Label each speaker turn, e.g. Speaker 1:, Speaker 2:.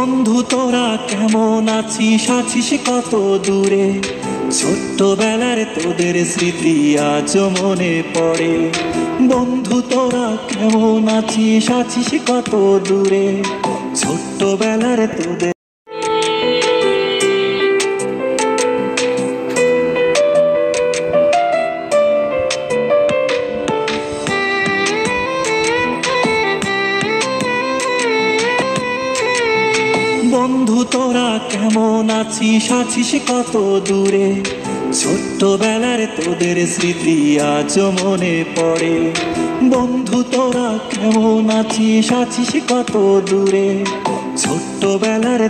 Speaker 1: বন্ধু তোরা কেমন আছিস, আছিস কত দূরে? ছোট্টবেলার তোদের স্মৃতি আজও মনে পড়ে। বন্ধু তোরা কেমন আছিস, আছিস কত দূরে? ছোট্টবেলার তোদের বন্ধু তোরা কেমন আছিস, আছিস কত দূরে? ছোট্টবেলার তোদের স্মৃতি আজও মনে পড়ে। বন্ধু তোরা কেমন আছিস, আছিস কত দূরে? ছোট্টবেলার